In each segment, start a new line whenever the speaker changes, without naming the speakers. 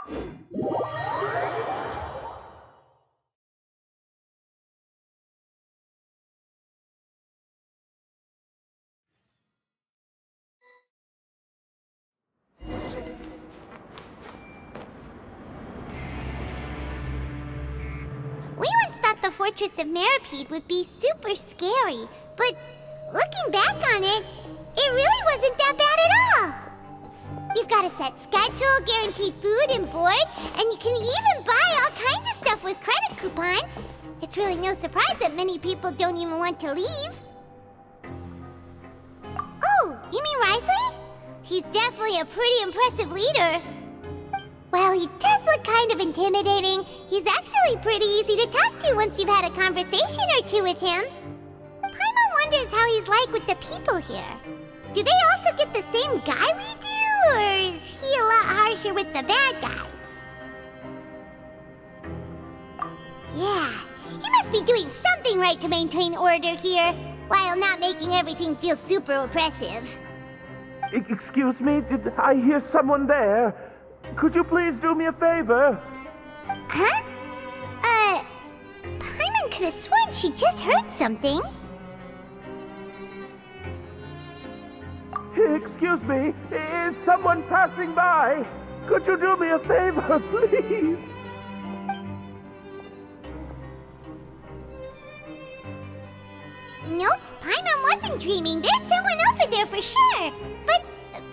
We once thought the Fortress of Meripede would be super scary, but looking back on it, it really wasn't that bad at all. You've got a set schedule, guaranteed food and board, and you can even buy all kinds of stuff with credit coupons. It's really no surprise that many people don't even want to leave. Oh, you mean Wriothesley? He's definitely a pretty impressive leader. While he does look kind of intimidating, he's actually pretty easy to talk to once you've had a conversation or two with him. Paimon wonders how he's like with the people here. Do they also get the same guy we do, or is he a lot harsher with the bad guys? Yeah, he must be doing something right to maintain order here, while not making everything feel super oppressive.
Excuse me, did I hear someone there? Could you please do me a favor?
Huh? Paimon could have sworn she just heard something.
Excuse me, is someone passing by? Could you do me a favor, please?
Nope, Paimon wasn't dreaming. There's someone over there for sure. But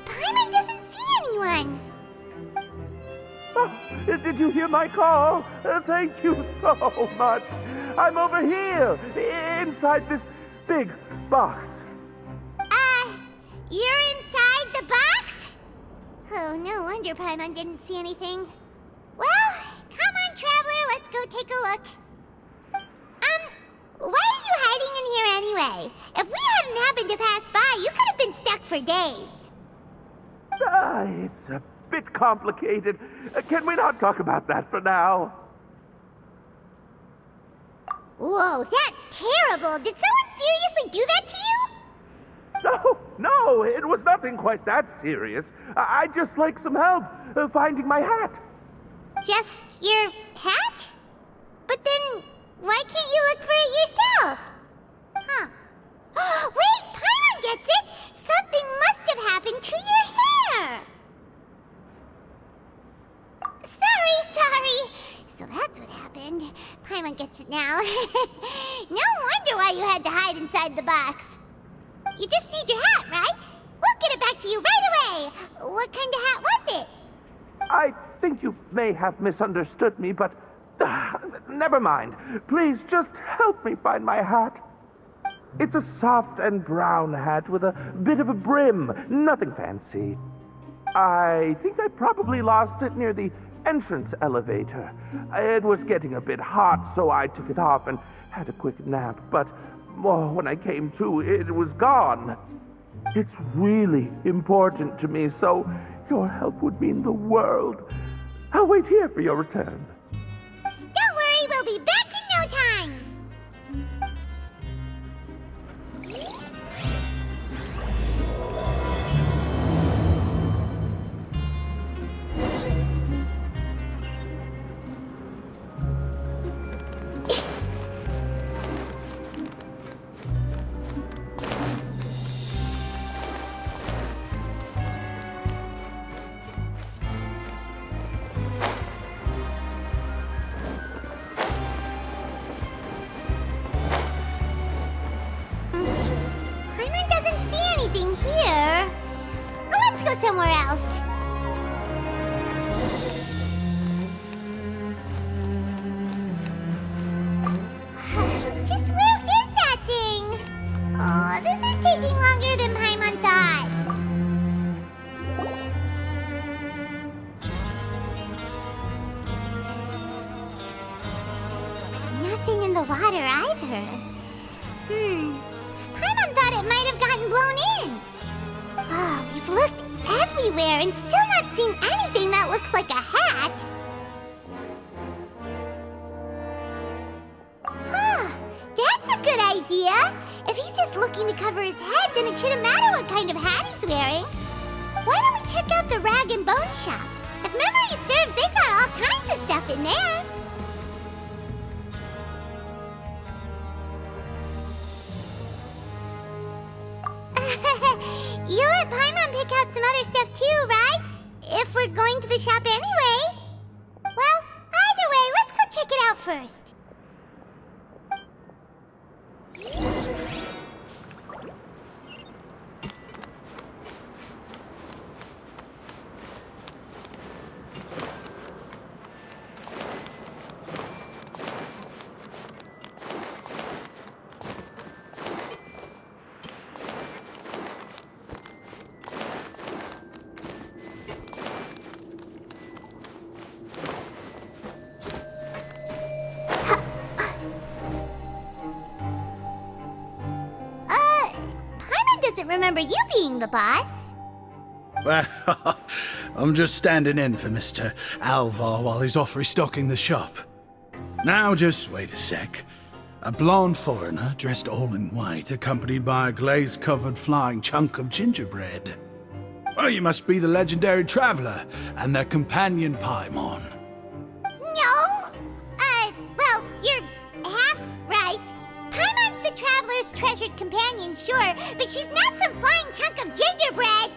Paimon doesn't see anyone.
Oh, did you hear my call? Thank you so much. I'm over here, inside this big box.
You're inside the box? Oh, no wonder Paimon didn't see anything. Well, come on, traveler, let's go take a look. Why are you hiding in here anyway? If we hadn't happened to pass by, you could have been stuck for days.
It's a bit complicated. Can we not talk about that for now?
Whoa, that's terrible. Did someone seriously do that to you?
No, it was nothing quite that serious. I'd just like some help finding my hat.
Just your hat? But then, why can't you look for it yourself? Huh. Wait, Paimon gets it! Something must have happened to your hair! Sorry. So that's what happened. Paimon gets it now. No wonder why you had to hide inside the box. You just need your hat, right? We'll get it back to you right away. What kind of hat was it?
I think you may have misunderstood me, but never mind. Please just help me find my hat. It's a soft and brown hat with a bit of a brim. Nothing fancy. I think I probably lost it near the entrance elevator. It was getting a bit hot, so I took it off and had a quick nap, but when I came to, it was gone. It's really important to me, so your help would mean the world. I'll wait here for your return.
Don't worry, we'll be back in no time. Somewhere else. Just where is that thing? Oh, this is taking longer than Paimon thought. Nothing in the water either. Paimon thought it might have gotten blown in. Oh, we've looked everywhere and still not seen anything that looks like a hat. Huh, that's a good idea. If he's just looking to cover his head, then it shouldn't matter what kind of hat he's wearing. Why don't we check out the rag and bone shop? If memory serves, they got all kinds of stuff in there. You let Paimon pick out some other stuff too, right? If we're going to the shop anyway. Well, either way, let's go check it out first. Remember you being the boss.
Well, I'm just standing in for Mr. Alvar while he's off restocking the shop. Now, just wait a sec. A blonde foreigner, dressed all in white, accompanied by a glaze-covered flying chunk of gingerbread. Well, you must be the legendary traveler and their companion Paimon.
No! Well, you're half right. Paimon's the traveler's treasured companion, sure, but she's not some flying chunk of gingerbread!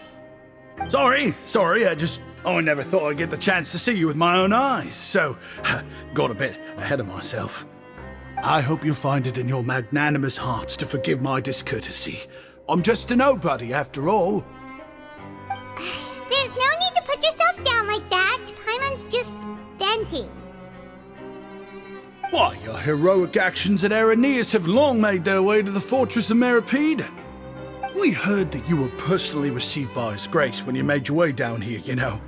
Sorry, I never thought I'd get the chance to see you with my own eyes, so got a bit ahead of myself. I hope you find it in your magnanimous hearts to forgive my discourtesy. I'm just a nobody, after all.
There's no need to put yourself down like that. Paimon's just venting.
Why, your heroic actions at Araneus have long made their way to the fortress of Meripede. We heard that you were personally received by His Grace when you made your way down here, you know.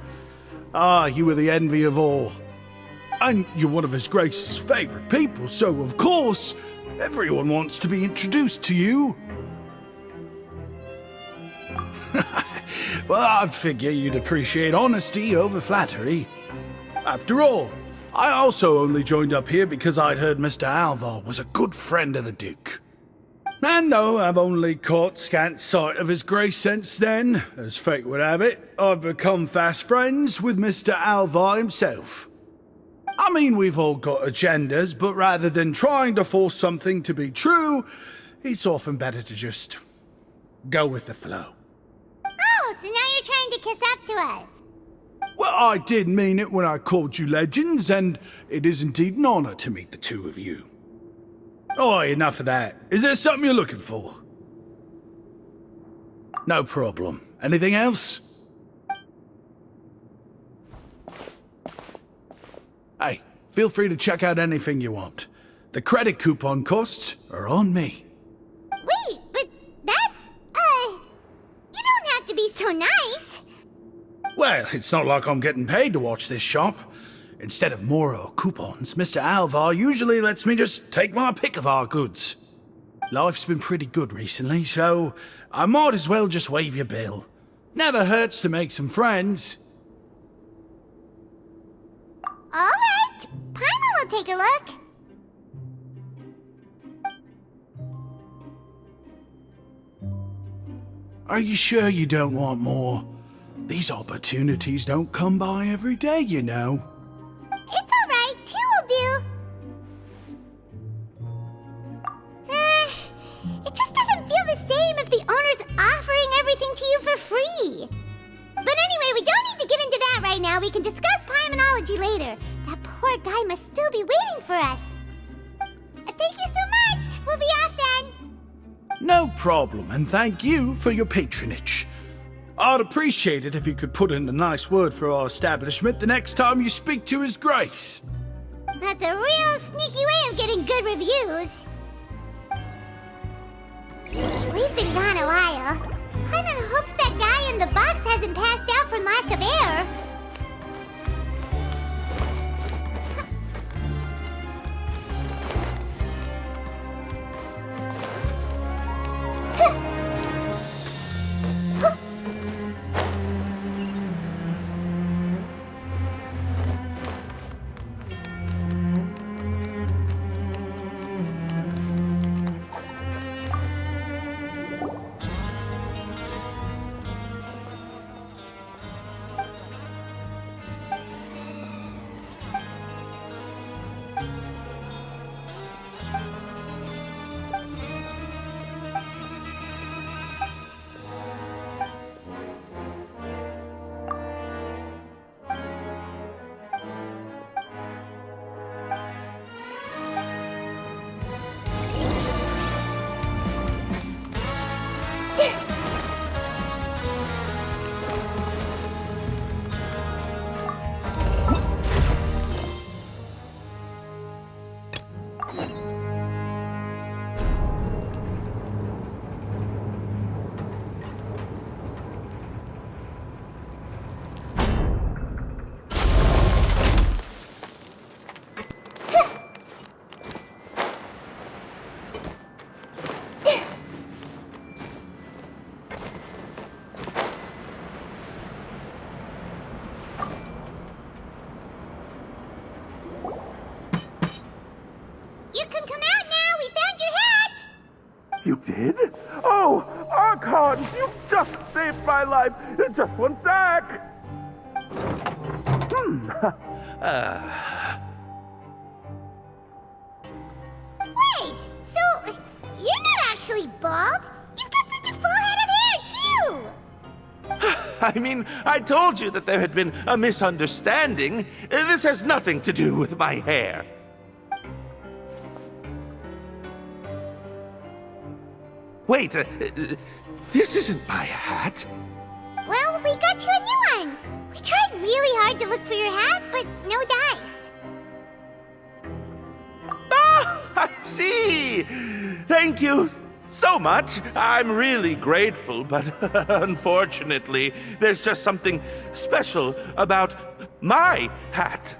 Ah, you were the envy of all. And you're one of His Grace's favorite people, so of course, everyone wants to be introduced to you. Well, I figure you'd appreciate honesty over flattery. After all, I also only joined up here because I'd heard Mr. Alvar was a good friend of the Duke. And though I've only caught scant sight of His Grace since then, as fate would have it, I've become fast friends with Mr. Alvar himself. I mean, we've all got agendas, but rather than trying to force something to be true, it's often better to just go with the flow.
Oh, so now you're trying to kiss up to us.
Well, I did mean it when I called you legends, and it is indeed an honor to meet the two of you. Oh, enough of that. Is there something you're looking for? No problem. Anything else? Hey, feel free to check out anything you want. The credit coupon costs are on me.
Wait, but that's, you don't have to be so nice.
Well, it's not like I'm getting paid to watch this shop. Instead of more coupons, Mr. Alvar usually lets me just take my pick of our goods. Life's been pretty good recently, so I might as well just waive your bill. Never hurts to make some friends.
All right, Paimon will take a look.
Are you sure you don't want more? These opportunities don't come by every day, you know.
It's all right, two will do. It just doesn't feel the same if the owner's offering everything to you for free. But anyway, we don't need to get into that right now. We can discuss Paimonology later. That poor guy must still be waiting for us. Thank you so much. We'll be off then.
No problem, and thank you for your patronage. I'd appreciate it if you could put in a nice word for our establishment the next time you speak to His Grace.
That's a real sneaky way of getting good reviews. We've been gone a while. Paimon hopes that guy in the box hasn't passed out from lack of air.
did? Oh, Archon, you just saved my life. Just one sec.
Wait, so you're not actually bald? You've got such a full head of hair, too!
I mean, I told you that there had been a misunderstanding. This has nothing to do with my hair. Wait, this isn't my hat.
Well, we got you a new one. We tried really hard to look for your hat, but no dice.
Ah, I see. Thank you so much. I'm really grateful, but unfortunately, there's just something special about my hat.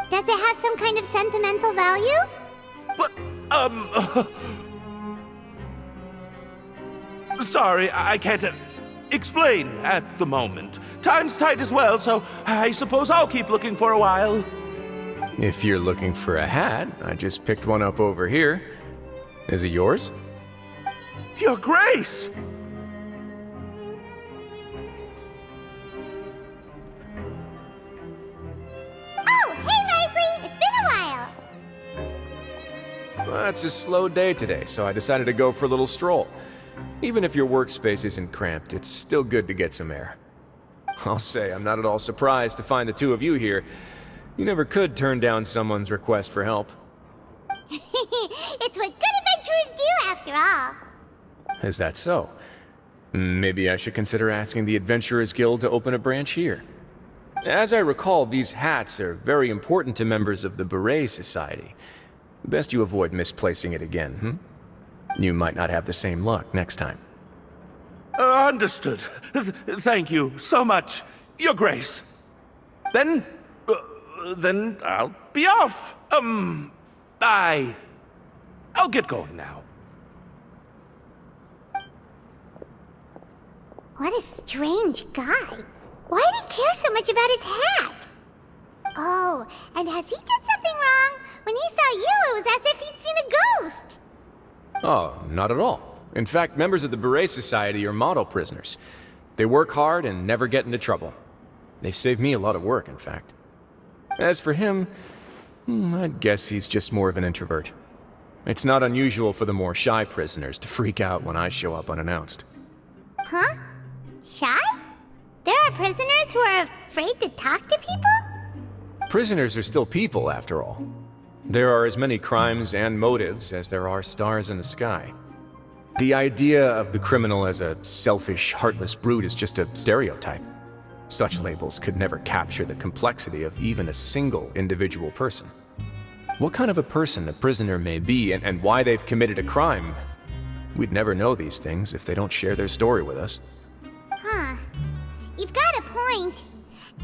Does it have some kind of sentimental value?
But, sorry, I can't explain at the moment. Time's tight as well, so I suppose I'll keep looking for a while.
If you're looking for a hat, I just picked one up over here. Is it yours?
Your Grace!
Oh, hey, Wriothesley! It's been a while!
Well, it's a slow day today, so I decided to go for a little stroll. Even if your workspace isn't cramped, it's still good to get some air. I'll say I'm not at all surprised to find the two of you here. You never could turn down someone's request for help.
It's what good adventurers do, after all.
Is that so? Maybe I should consider asking the Adventurers Guild to open a branch here. As I recall, these hats are very important to members of the Beret Society. Best you avoid misplacing it again, You might not have the same luck next time.
Understood. Thank you so much, Your Grace. Then I'll be off. I'll get going now.
What a strange guy. Why did he care so much about his hat? Oh, and has he done something wrong? When he saw you, it was as if he'd seen a ghost.
Oh, not at all. In fact, members of the Beret Society are model prisoners. They work hard and never get into trouble. They've saved me a lot of work, in fact. As for him, I'd guess he's just more of an introvert. It's not unusual for the more shy prisoners to freak out when I show up unannounced.
Huh? Shy? There are prisoners who are afraid to talk to people?
Prisoners are still people, after all. There are as many crimes and motives as there are stars in the sky. The idea of the criminal as a selfish, heartless brute is just a stereotype. Such labels could never capture the complexity of even a single individual person. What kind of a person a prisoner may be and why they've committed a crime, we'd never know these things if they don't share their story with us.
Huh. You've got a point.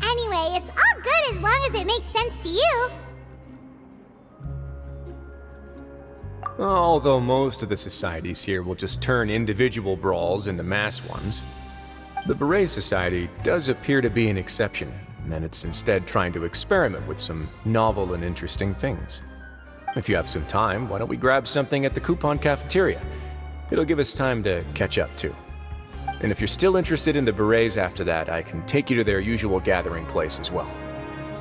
Anyway, it's all good as long as it makes sense to you.
Although most of the societies here will just turn individual brawls into mass ones, the Beret Society does appear to be an exception, and it's instead trying to experiment with some novel and interesting things. If you have some time, why don't we grab something at the Coupon Cafeteria? It'll give us time to catch up too. And if you're still interested in the Berets after that, I can take you to their usual gathering place as well.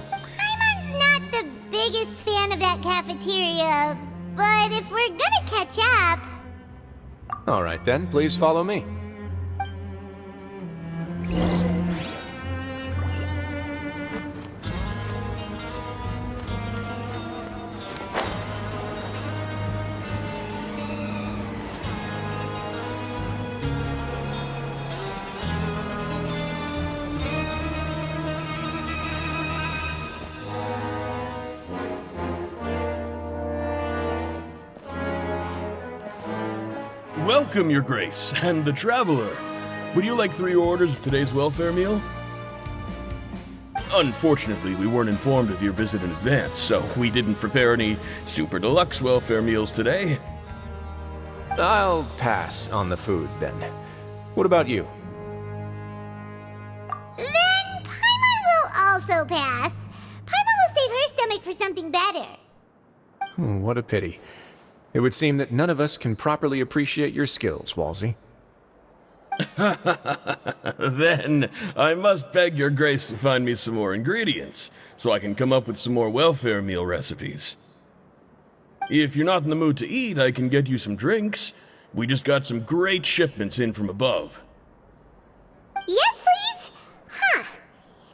Paimon's not the biggest fan of that cafeteria, but if we're gonna catch up...
Alright then, please follow me.
Welcome, Your Grace, and the Traveler. Would you like 3 orders of today's welfare meal? Unfortunately, we weren't informed of your visit in advance, so we didn't prepare any super deluxe welfare meals today.
I'll pass on the food, then. What about you?
Then Paimon will also pass. Paimon will save her stomach for something better.
What a pity. It would seem that none of us can properly appreciate your skills, Walsey.
Then I must beg your grace to find me some more ingredients, so I can come up with some more welfare meal recipes. If you're not in the mood to eat, I can get you some drinks. We just got some great shipments in from above.
Yes, please? Huh.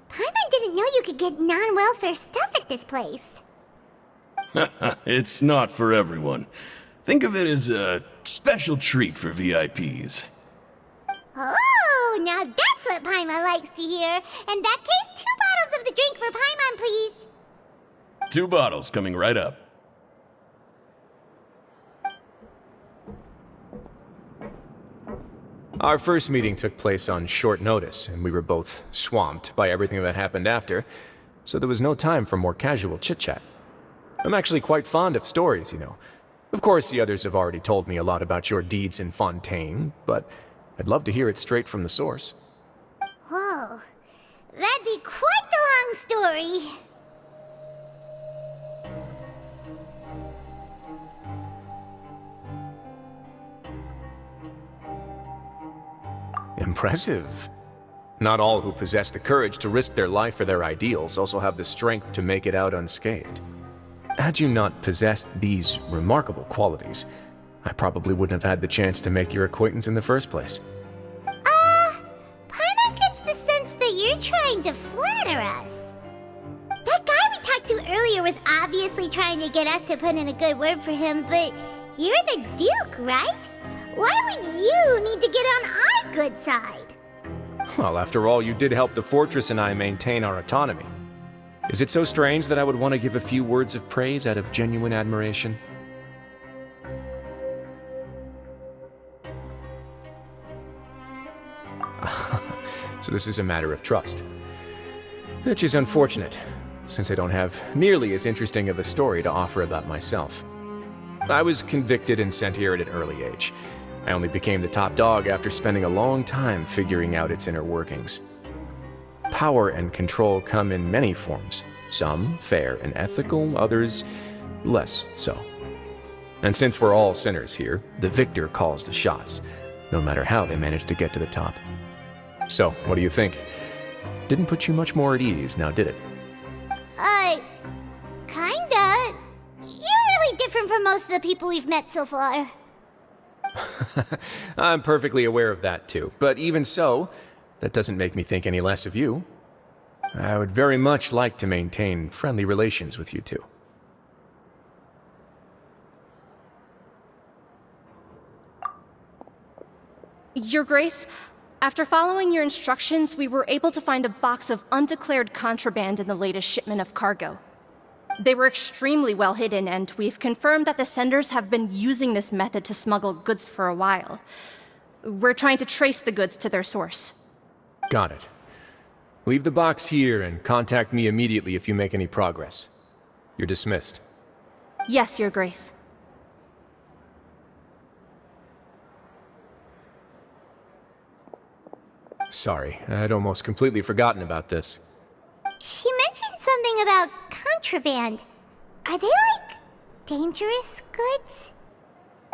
Paimon didn't know you could get non-welfare stuff at this place.
It's not for everyone. Think of it as a special treat for VIPs.
Oh, now that's what Paimon likes to hear. In that case, 2 bottles of the drink for Paimon, please.
2 bottles coming right up.
Our first meeting took place on short notice, and we were both swamped by everything that happened after, so there was no time for more casual chit-chat. I'm actually quite fond of stories, you know. Of course, the others have already told me a lot about your deeds in Fontaine, but I'd love to hear it straight from the source.
Whoa. That'd be quite the long story.
Impressive. Not all who possess the courage to risk their life for their ideals also have the strength to make it out unscathed. Had you not possessed these remarkable qualities, I probably wouldn't have had the chance to make your acquaintance in the first place.
Paimon gets the sense that you're trying to flatter us. That guy we talked to earlier was obviously trying to get us to put in a good word for him, but you're the Duke, right? Why would you need to get on our good side?
Well, after all, you did help the fortress and I maintain our autonomy. Is it so strange that I would want to give a few words of praise out of genuine admiration? So this is a matter of trust. Which is unfortunate, since I don't have nearly as interesting of a story to offer about myself. I was convicted and sent here at an early age. I only became the top dog after spending a long time figuring out its inner workings. Power and control come in many forms, some fair and ethical, others less so. And since we're all sinners here, the victor calls the shots, no matter how they manage to get to the top. So, what do you think? Didn't put you much more at ease, now did it?
Kinda. You're really different from most of the people we've met so far.
I'm perfectly aware of that too, but even so, that doesn't make me think any less of you. I would very much like to maintain friendly relations with you two.
Your Grace, after following your instructions, we were able to find a box of undeclared contraband in the latest shipment of cargo. They were extremely well hidden, and we've confirmed that the senders have been using this method to smuggle goods for a while. We're trying to trace the goods to their source.
Got it. Leave the box here and contact me immediately if you make any progress. You're dismissed.
Yes, Your Grace.
Sorry, I'd almost completely forgotten about this.
She mentioned something about contraband. Are they, dangerous goods?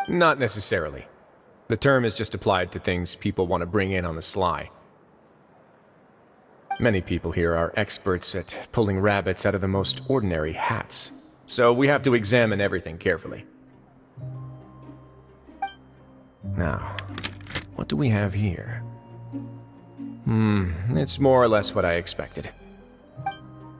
Not necessarily. The term is just applied to things people want to bring in on the sly. Many people here are experts at pulling rabbits out of the most ordinary hats, so we have to examine everything carefully. Now, what do we have here? It's more or less what I expected.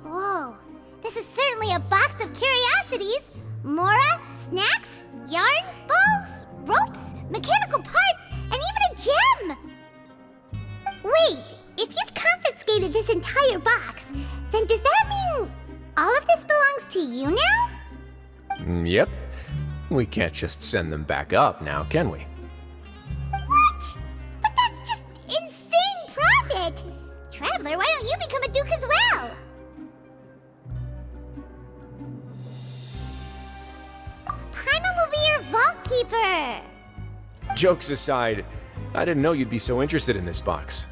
Whoa, this is certainly a box of curiosities. Mora, snacks, yarn, balls, ropes, mechanical parts, and even a gem! Wait, if you've confiscated this entire box, then does that mean all of this belongs to you now?
Yep. We can't just send them back up now, can we?
What? But that's just insane profit! Traveler, why don't you become a duke as well? Paimon will be your vault keeper!
Jokes aside, I didn't know you'd be so interested in this box.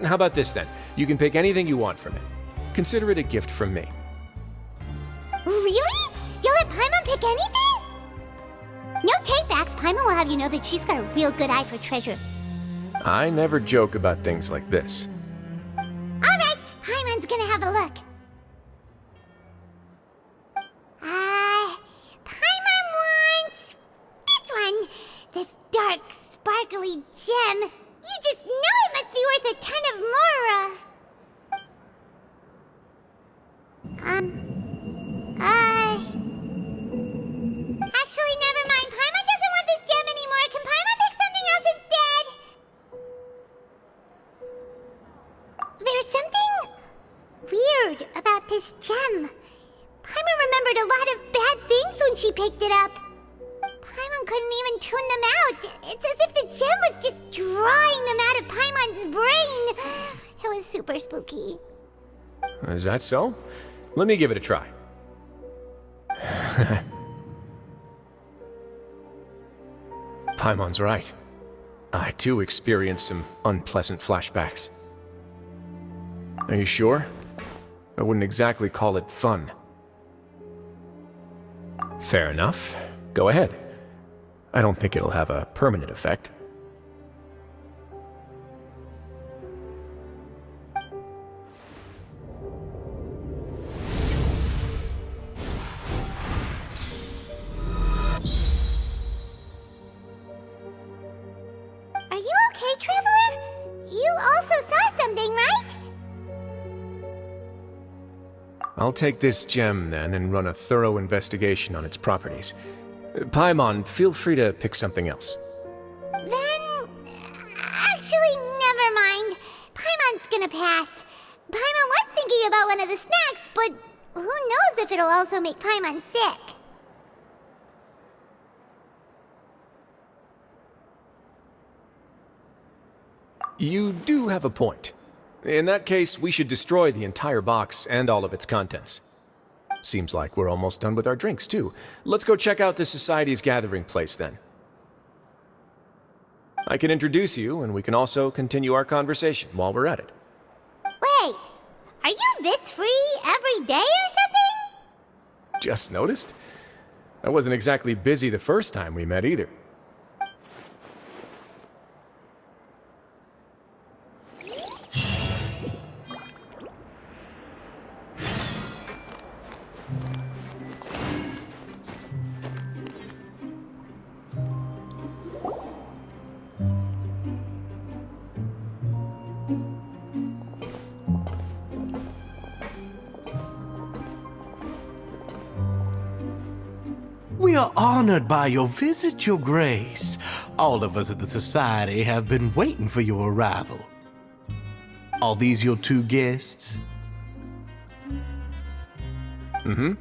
How about this then? You can pick anything you want from it. Consider it a gift from me.
Really? You'll let Paimon pick anything? No take-backs. Paimon will have you know that she's got a real good eye for treasure.
I never joke about things like this.
Alright, Paimon's gonna have a look. Paimon wants... this one. This dark, sparkly gem. You just know it must be worth a ton of Mora. Actually, never mind. Paimon doesn't want this gem anymore. Can Paimon pick something else instead? There's something weird about this gem. Paimon remembered a lot of bad things when she picked it up. Paimon couldn't even tune them out. It's as if the gem was just drawing them out of Paimon's brain. It was super spooky.
Is that so? Let me give it a try. Paimon's right. I too experienced some unpleasant flashbacks. Are you sure? I wouldn't exactly call it fun. Fair enough. Go ahead. I don't think it'll have a permanent effect.
Are you okay, Traveler? You also saw something, right?
I'll take this gem then and run a thorough investigation on its properties. Paimon, feel free to pick something else.
Then... actually, never mind. Paimon's gonna pass. Paimon was thinking about one of the snacks, but who knows if it'll also make Paimon sick.
You do have a point. In that case, we should destroy the entire box and all of its contents. Seems like we're almost done with our drinks, too. Let's go check out the Society's gathering place, then. I can introduce you, and we can also continue our conversation while we're at it.
Wait, are you this free every day or something?
Just noticed? I wasn't exactly busy the first time we met, either.
We are honored by your visit, Your Grace. All of us at the Society have been waiting for your arrival. Are these your two guests?
Mm-hmm.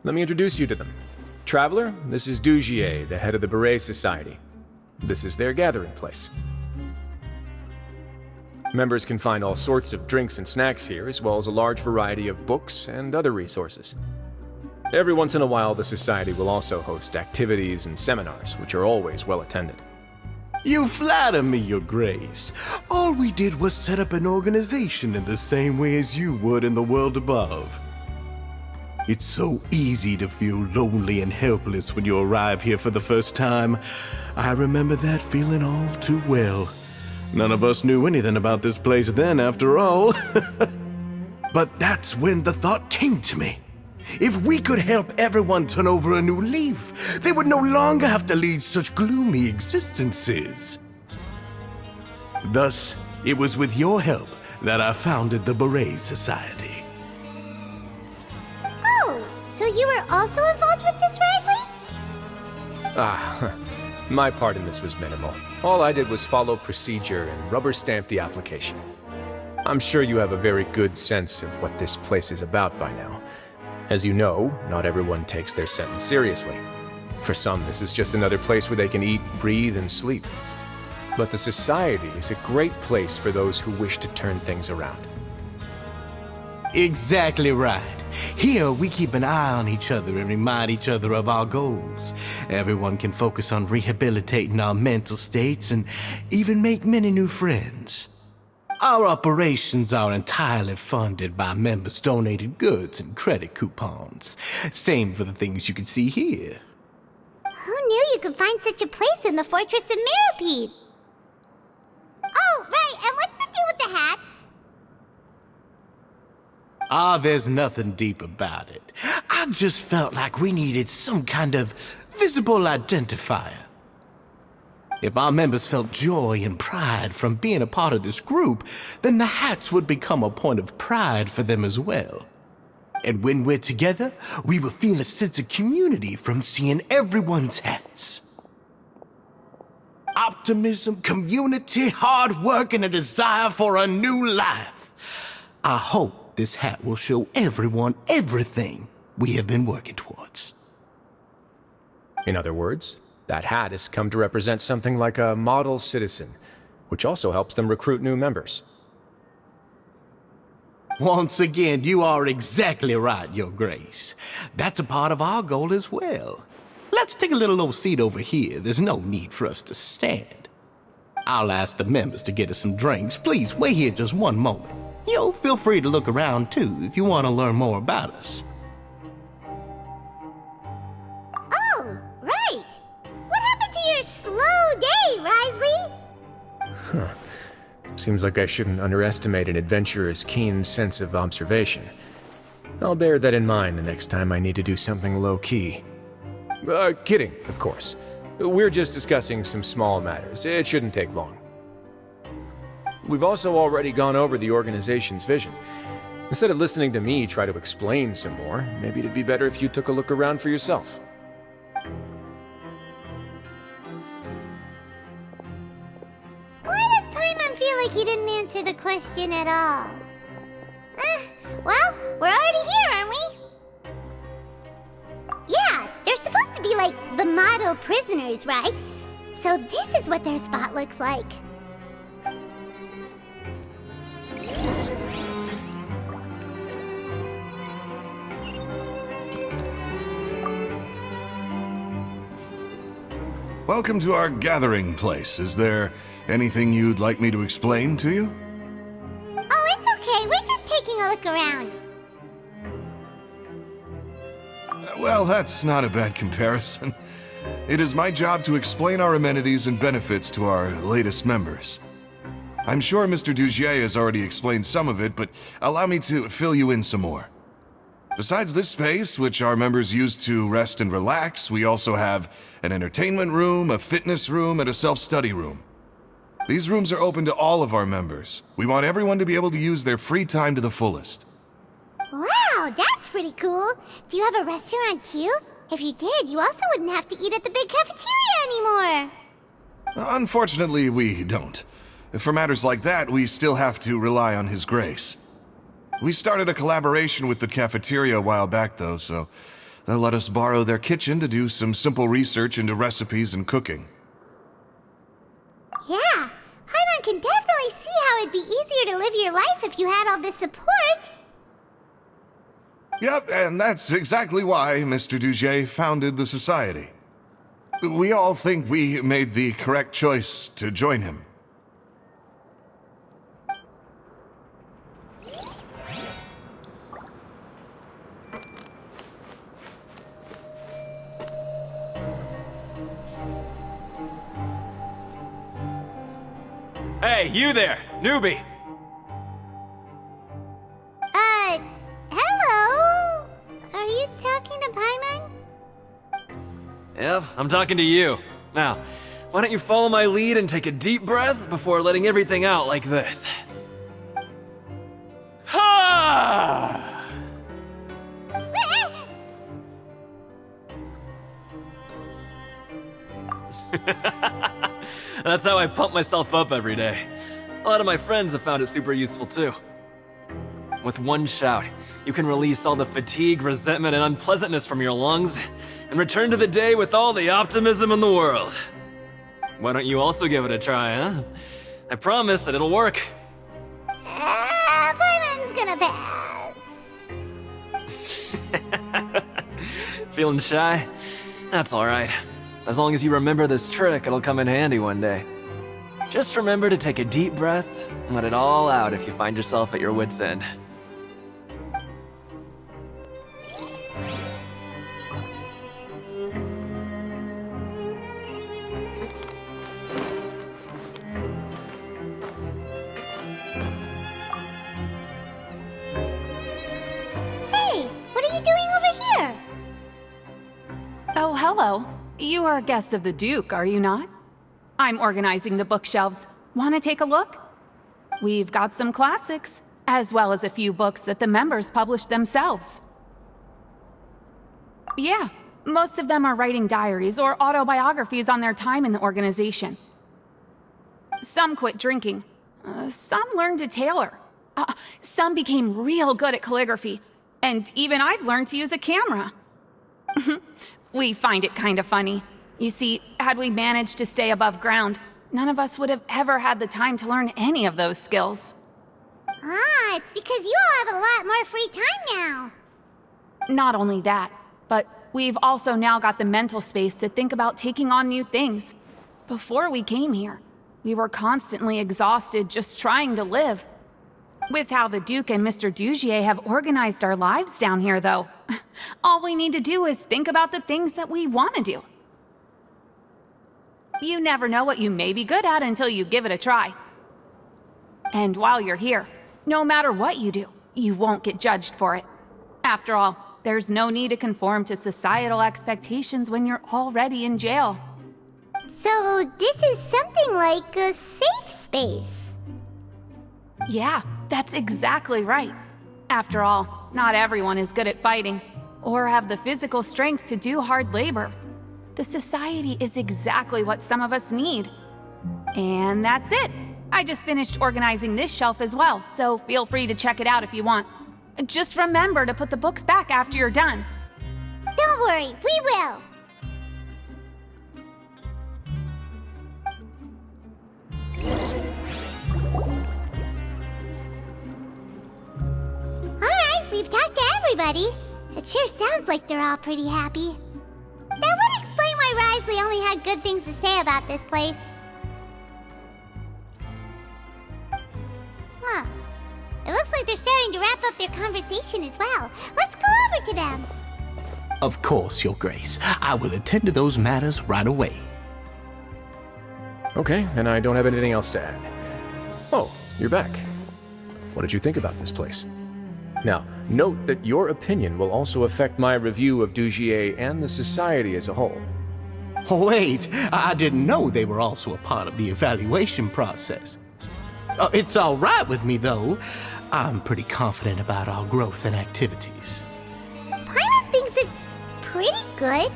Let me introduce you to them. Traveler, this is G.I.X, the head of the Beret Society. This is their gathering place. Members can find all sorts of drinks and snacks here, as well as a large variety of books and other resources. Every once in a while, the Society will also host activities and seminars, which are always well attended.
You flatter me, Your Grace. All we did was set up an organization in the same way as you would in the world above. It's so easy to feel lonely and helpless when you arrive here for the first time. I remember that feeling all too well. None of us knew anything about this place then, after all. But that's when the thought came to me. If we could help everyone turn over a new leaf, they would no longer have to lead such gloomy existences. Thus, it was with your help that I founded the Beret Society.
Oh, so you were also involved with this, Wriothesley?
My part in this was minimal. All I did was follow procedure and rubber stamp the application. I'm sure you have a very good sense of what this place is about by now. As you know, not everyone takes their sentence seriously. For some, this is just another place where they can eat, breathe, and sleep. But the Society is a great place for those who wish to turn things around.
Exactly right. Here, we keep an eye on each other and remind each other of our goals. Everyone can focus on rehabilitating our mental states and even make many new friends. Our operations are entirely funded by members' donated goods and credit coupons. Same for the things you can see here.
Who knew you could find such a place in the Fortress of Mirapede? Oh, right, and what's the deal with the hats?
Ah, there's nothing deep about it. I just felt like we needed some kind of visible identifier. If our members felt joy and pride from being a part of this group, then the hats would become a point of pride for them as well. And when we're together, we will feel a sense of community from seeing everyone's hats. Optimism, community, hard work, and a desire for a new life. I hope this hat will show everyone everything we have been working towards.
In other words, that hat has come to represent something like a model citizen, which also helps them recruit new members.
Once again, you are exactly right, Your Grace. That's a part of our goal as well. Let's take a little old seat over here. There's no need for us to stand. I'll ask the members to get us some drinks. Please wait here just one moment. Feel free to look around too if you want to learn more about us.
Oh, right. What happened to your slow day, Wriothesley?
Seems like I shouldn't underestimate an adventurer's keen sense of observation. I'll bear that in mind the next time I need to do something low-key. Kidding, of course. We're just discussing some small matters. It shouldn't take long. We've also already gone over the organization's vision. Instead of listening to me try to explain some more, maybe it'd be better if you took a look around for yourself.
Why does Paimon feel like he didn't answer the question at all? Well, we're already here, aren't we? Yeah, they're supposed to be like the model prisoners, right? So this is what their spot looks like.
Welcome to our gathering place. Is there anything you'd like me to explain to you?
Oh, it's okay. We're just taking a look around.
Well, that's not a bad comparison. It is my job to explain our amenities and benefits to our latest members. I'm sure Mr. G.I.X has already explained some of it, but allow me to fill you in some more. Besides this space, which our members use to rest and relax, we also have an entertainment room, a fitness room, and a self-study room. These rooms are open to all of our members. We want everyone to be able to use their free time to the fullest.
Wow, that's pretty cool. Do you have a restaurant too? If you did, you also wouldn't have to eat at the big cafeteria anymore.
Unfortunately, we don't. For matters like that, we still have to rely on His Grace. We started a collaboration with the cafeteria a while back, though, so they'll let us borrow their kitchen to do some simple research into recipes and cooking.
Yeah, Paimon can definitely see how it'd be easier to live your life if you had all this support.
Yep, and that's exactly why Mr. Duget founded the society. We all think we made the correct choice to join him.
Hey, you there, newbie!
Hello? Are you talking to Paimon?
Yep, I'm talking to you. Now, why don't you follow my lead and take a deep breath before letting everything out like this? Ha! That's how I pump myself up every day. A lot of my friends have found it super useful too. With one shout, you can release all the fatigue, resentment, and unpleasantness from your lungs and return to the day with all the optimism in the world. Why don't you also give it a try, huh? I promise that it'll work.
Paimon's gonna pass.
Feeling shy? That's alright. As long as you remember this trick, it'll come in handy one day. Just remember to take a deep breath and let it all out if you find yourself at your wit's end.
hello. You are guests of the Duke, are you not? I'm organizing the bookshelves. Want to take a look? We've got some classics, as well as a few books that the members published themselves. Yeah, most of them are writing diaries or autobiographies on their time in the organization. Some quit drinking. Some learned to tailor. Some became real good at calligraphy. And even I've learned to use a camera. We find it kind of funny. You see, had we managed to stay above ground, none of us would have ever had the time to learn any of those skills.
Ah, it's because you all have a lot more free time now.
Not only that, but we've also now got the mental space to think about taking on new things. Before we came here, we were constantly exhausted just trying to live. With how the Duke and Mr. Dugier have organized our lives down here, though, all we need to do is think about the things that we want to do. You never know what you may be good at until you give it a try. And while you're here, no matter what you do, you won't get judged for it. After all, there's no need to conform to societal expectations when you're already in jail.
So this is something like a safe space.
Yeah, that's exactly right. After all, not everyone is good at fighting, or have the physical strength to do hard labor. The society is exactly what some of us need. And that's it. I just finished organizing this shelf as well, so feel free to check it out if you want. Just remember to put the books back after you're done.
Don't worry, we will. Alright, we've talked to everybody. It sure sounds like they're all pretty happy. That would explain why Wriothesley only had good things to say about this place. Huh. It looks like they're starting to wrap up their conversation as well. Let's go over to them.
Of course, Your Grace. I will attend to those matters right away.
Okay, then I don't have anything else to add. Oh, you're back. What did you think about this place? Now, note that your opinion will also affect my review of Dugier and the society as a whole.
Wait, I didn't know they were also a part of the evaluation process. It's all right with me, though. I'm pretty confident about our growth and activities.
Paimon thinks it's pretty good.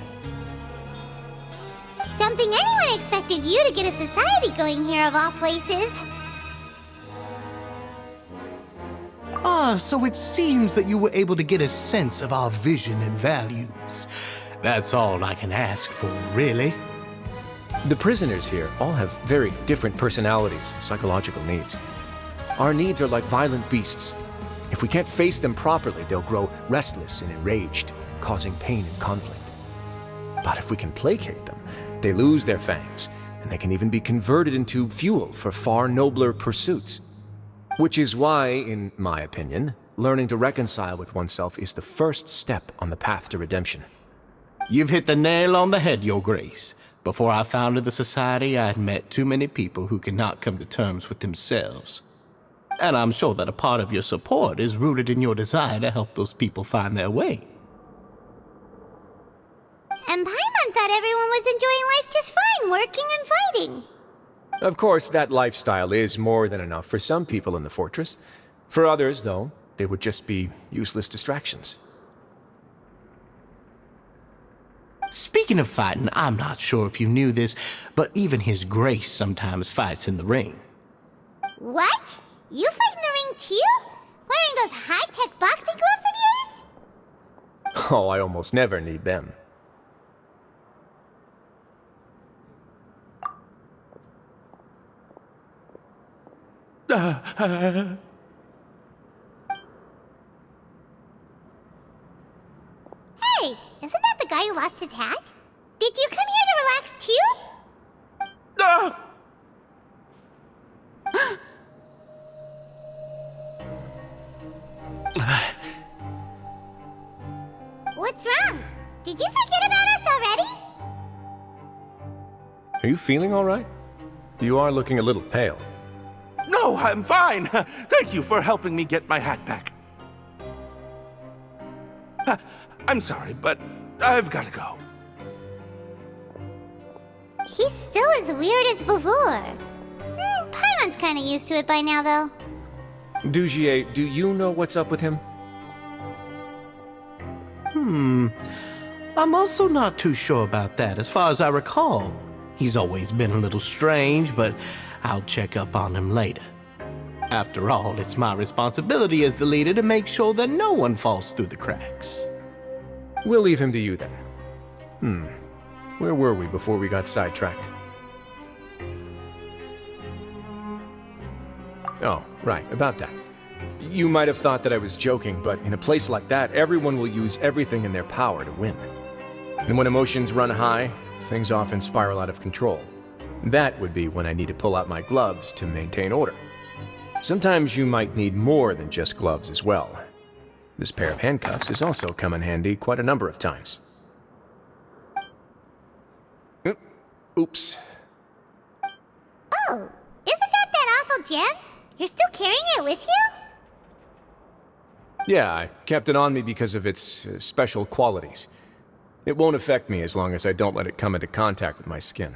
Don't think anyone expected you to get a society going here of all places.
So it seems that you were able to get a sense of our vision and values. That's all I can ask for, really.
The prisoners here all have very different personalities and psychological needs. Our needs are like violent beasts. If we can't face them properly, they'll grow restless and enraged, causing pain and conflict. But if we can placate them, they lose their fangs, and they can even be converted into fuel for far nobler pursuits. Which is why, in my opinion, learning to reconcile with oneself is the first step on the path to redemption.
You've hit the nail on the head, Your Grace. Before I founded the Society, I had met too many people who could not come to terms with themselves. And I'm sure that a part of your support is rooted in your desire to help those people find their way.
And Paimon thought everyone was enjoying life just fine, working and fighting.
Of course, that lifestyle is more than enough for some people in the fortress. For others, though, they would just be useless distractions.
Speaking of fighting, I'm not sure if you knew this, but even His Grace sometimes fights in the ring.
What? You fight in the ring too? Wearing those high-tech boxing gloves of yours?
Oh, I almost never need them.
Hey, isn't that the guy who lost his hat? Did you come here to relax too? What's wrong? Did you forget about us already?
Are you feeling all right? You are looking a little pale.
No, I'm fine. Thank you for helping me get my hat back. I'm sorry, but I've got to go.
He's still as weird as before. Paimon's kinda used to it by now, though.
Dugier, do you know what's up with him?
I'm also not too sure about that. As far as I recall, he's always been a little strange, but I'll check up on him later. After all, it's my responsibility as the leader to make sure that no one falls through the cracks.
We'll leave him to you then. Where were we before we got sidetracked? Oh, right, about that. You might have thought that I was joking, but in a place like that, everyone will use everything in their power to win. And when emotions run high, things often spiral out of control. That would be when I need to pull out my gloves to maintain order. Sometimes you might need more than just gloves as well. This pair of handcuffs has also come in handy quite a number of times. Oops.
Oh, isn't that awful gem? You're still carrying it with you?
Yeah, I kept it on me because of its special qualities. It won't affect me as long as I don't let it come into contact with my skin.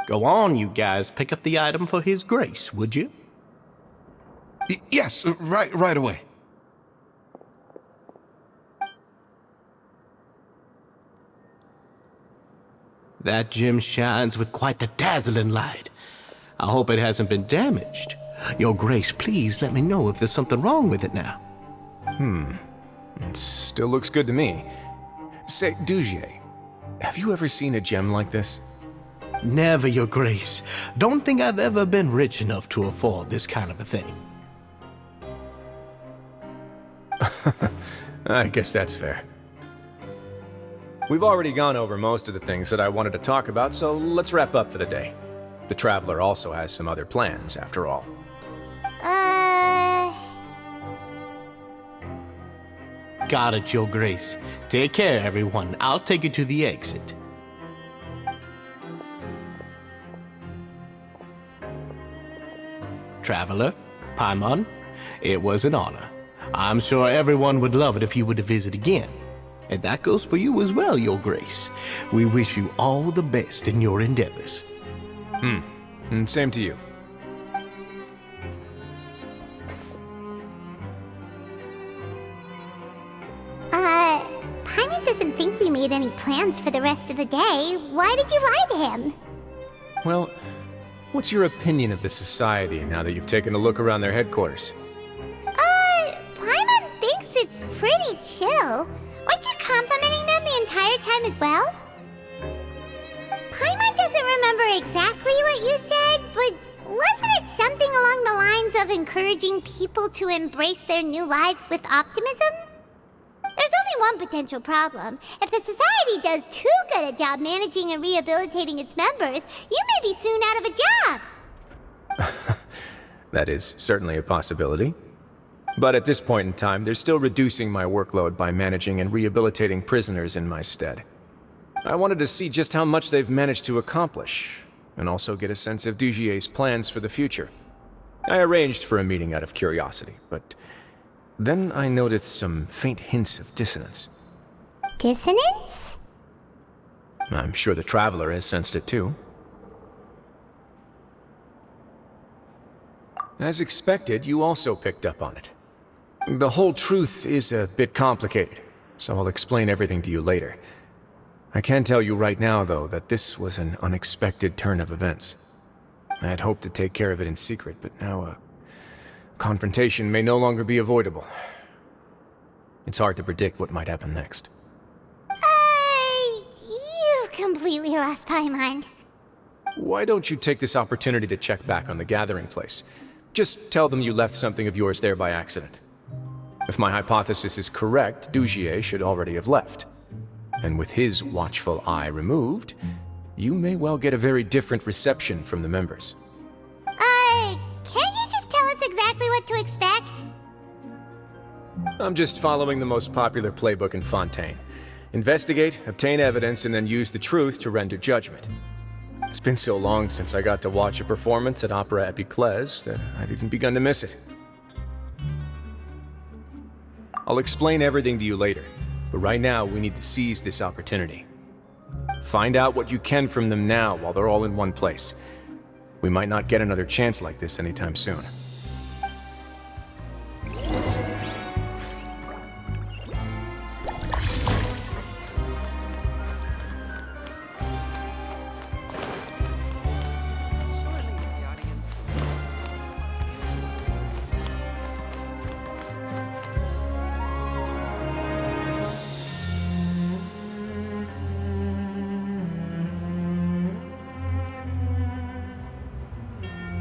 Go on, you guys. Pick up the item for His Grace, would you?
Yes, right away.
That gem shines with quite the dazzling light. I hope it hasn't been damaged. Your Grace, please let me know if there's something wrong with it now.
It still looks good to me. Say, Dugier, have you ever seen a gem like this?
Never, Your Grace. Don't think I've ever been rich enough to afford this kind of a thing.
I guess that's fair. We've already gone over most of the things that I wanted to talk about, so let's wrap up for the day. The Traveler also has some other plans, after all.
Got it, Your Grace. Take care, everyone. I'll take you to the exit. Traveler, Paimon, it was an honor. I'm sure everyone would love it if you were to visit again. And that goes for you as well, Your Grace. We wish you all the best in your endeavors.
And same to you.
Paimon doesn't think we made any plans for the rest of the day. Why did you lie to him?
Well, what's your opinion of the Society now that you've taken a look around their headquarters?
Paimon thinks it's pretty chill. Weren't you complimenting them the entire time as well? Paimon doesn't remember exactly what you said, but wasn't it something along the lines of encouraging people to embrace their new lives with optimism? There's only one potential problem. If the Society does too good a job managing and rehabilitating its members, you may be soon out of a job.
That is certainly a possibility. But at this point in time, they're still reducing my workload by managing and rehabilitating prisoners in my stead. I wanted to see just how much they've managed to accomplish, and also get a sense of Dugier's plans for the future. I arranged for a meeting out of curiosity, but then I noticed some faint hints of dissonance.
Dissonance?
I'm sure the Traveler has sensed it too. As expected, you also picked up on it. The whole truth is a bit complicated, so I'll explain everything to you later. I can tell you right now, though, that this was an unexpected turn of events. I had hoped to take care of it in secret, but now a confrontation may no longer be avoidable. It's hard to predict what might happen next.
You completely lost my mind.
Why don't you take this opportunity to check back on the gathering place? Just tell them you left something of yours there by accident. If my hypothesis is correct, Dugier should already have left. And with his watchful eye removed, you may well get a very different reception from the members.
Can't you just tell us exactly what to expect?
I'm just following the most popular playbook in Fontaine. Investigate, obtain evidence, and then use the truth to render judgment. It's been so long since I got to watch a performance at Opera Epiclese that I've even begun to miss it. I'll explain everything to you later, but right now we need to seize this opportunity. Find out what you can from them now while they're all in one place. We might not get another chance like this anytime soon.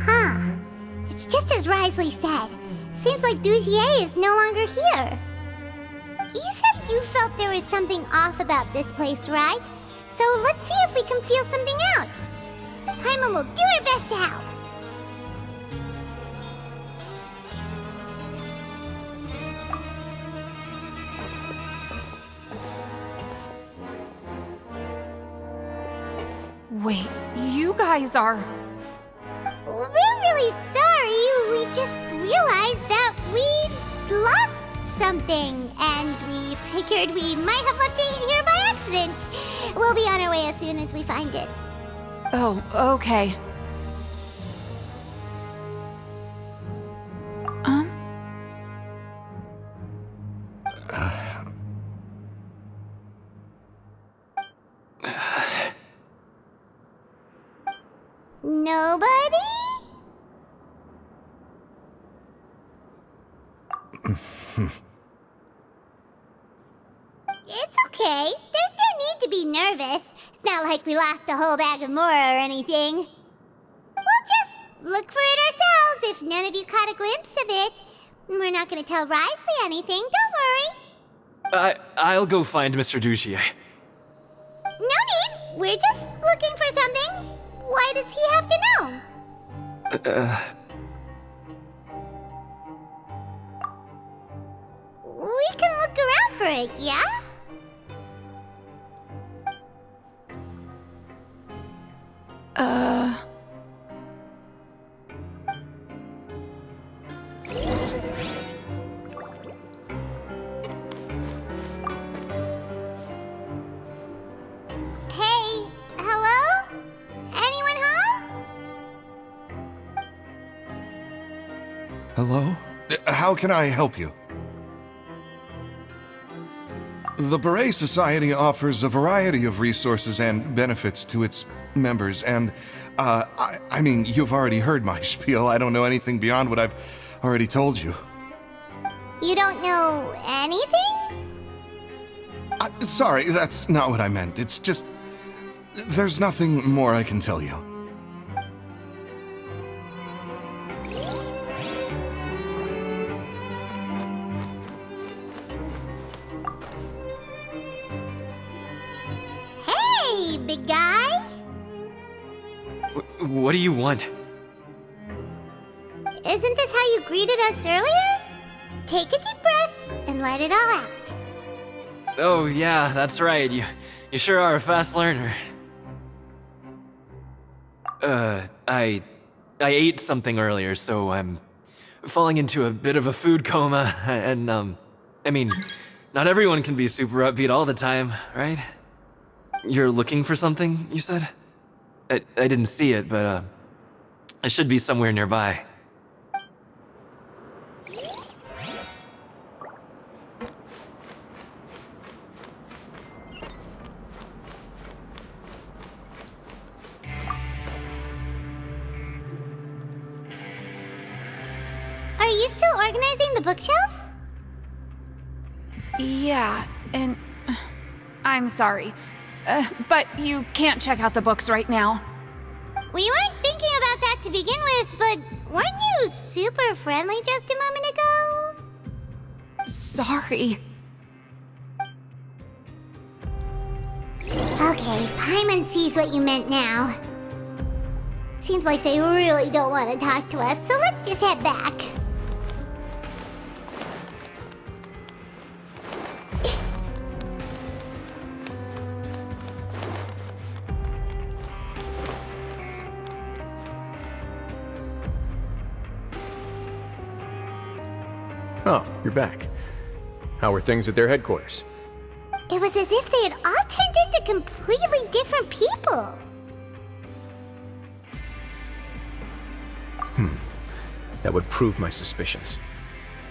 Huh. It's just as Wriothesley said. Seems like G.I.X is no longer here. You said you felt there was something off about this place, right? So let's see if we can feel something out. Paimon will do her best to help.
Wait, you guys are...
We're really sorry. We just realized that we lost something, and we figured we might have left it here by accident. We'll be on our way as soon as we find it.
Oh, okay.
Nobody? It's okay. There's no need to be nervous. It's not like we lost a whole bag of Mora or anything. We'll just look for it ourselves if none of you caught a glimpse of it. We're not gonna tell Wriothesley anything, don't worry.
I'll go find Mr. G.I.X.
No need. We're just looking for something. Why does he have to know? We can look around for it, yeah? Hey, hello? Anyone home?
Hello? How can I help you? The Beret Society offers a variety of resources and benefits to its members, and, I mean, you've already heard my spiel. I don't know anything beyond what I've already told you.
You don't know anything?
Sorry, that's not what I meant. It's just... there's nothing more I can tell you.
Hey, big guy.
What do you want?
Isn't this how you greeted us earlier? Take a deep breath and let it all out.
Oh, yeah, that's right. You sure are a fast learner. I ate something earlier, so I'm falling into a bit of a food coma, and, I mean, not everyone can be super upbeat all the time, right? You're looking for something, you said? I didn't see it, but, it should be somewhere nearby.
Are you still organizing the bookshelves?
Yeah, and... I'm sorry. But you can't check out the books right now.
We weren't thinking about that to begin with, but weren't you super friendly just a moment ago?
Sorry.
Okay, Paimon sees what you meant now. Seems like they really don't want to talk to us, so let's just head back.
Oh, you're back. How are things at their headquarters?
It was as if they had all turned into completely different people.
That would prove my suspicions.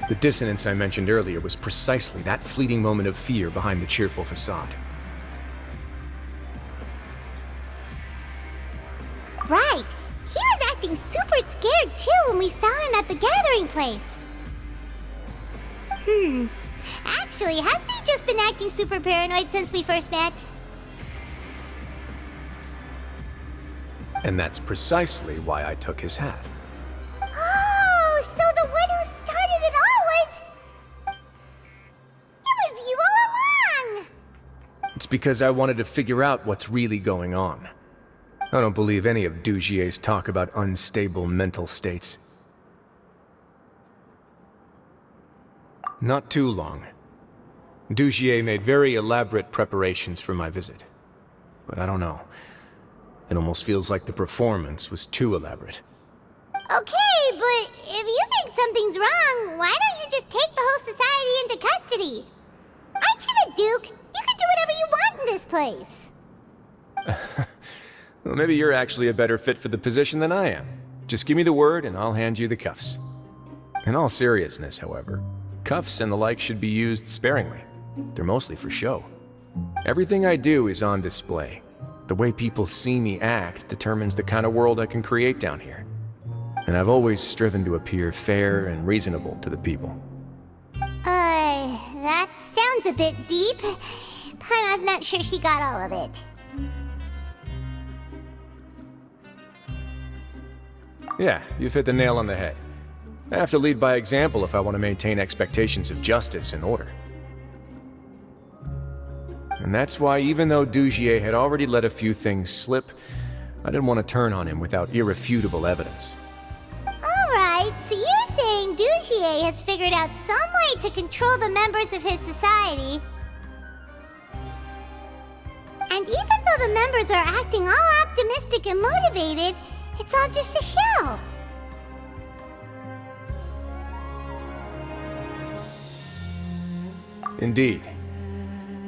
The dissonance I mentioned earlier was precisely that fleeting moment of fear behind the cheerful facade.
Right. He was acting super scared too when we saw him at the gathering place. Actually, hasn't he just been acting super paranoid since we first met?
And that's precisely why I took his hat.
Oh, so the one who started it all was... It was you all along!
It's because I wanted to figure out what's really going on. I don't believe any of G.I.X's talk about unstable mental states. Not too long. G.I.X made very elaborate preparations for my visit. But I don't know. It almost feels like the performance was too elaborate.
Okay, but if you think something's wrong, why don't you just take the whole society into custody? Aren't you the Duke? You can do whatever you want in this place.
Well, maybe you're actually a better fit for the position than I am. Just give me the word and I'll hand you the cuffs. In all seriousness, however, cuffs and the like should be used sparingly. They're mostly for show. Everything I do is on display. The way people see me act determines the kind of world I can create down here. And I've always striven to appear fair and reasonable to the people.
That sounds a bit deep. Paimon's not sure she got all of it.
Yeah, you've hit the nail on the head. I have to lead by example if I want to maintain expectations of justice and order. And that's why even though G.I.X had already let a few things slip, I didn't want to turn on him without irrefutable evidence.
Alright, so you're saying G.I.X has figured out some way to control the members of his society. And even though the members are acting all optimistic and motivated, it's all just a show.
Indeed.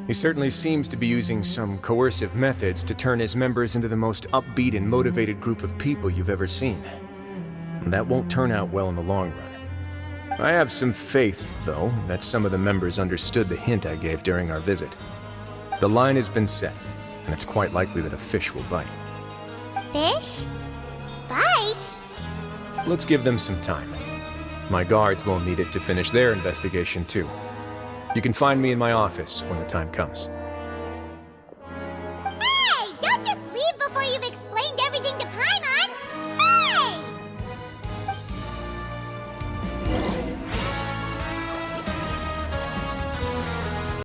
He certainly seems to be using some coercive methods to turn his members into the most upbeat and motivated group of people you've ever seen. And that won't turn out well in the long run. I have some faith, though, that some of the members understood the hint I gave during our visit. The line has been set, and it's quite likely that a fish will bite.
Fish? Bite?
Let's give them some time. My guards won't need it to finish their investigation, too. You can find me in my office when the time comes.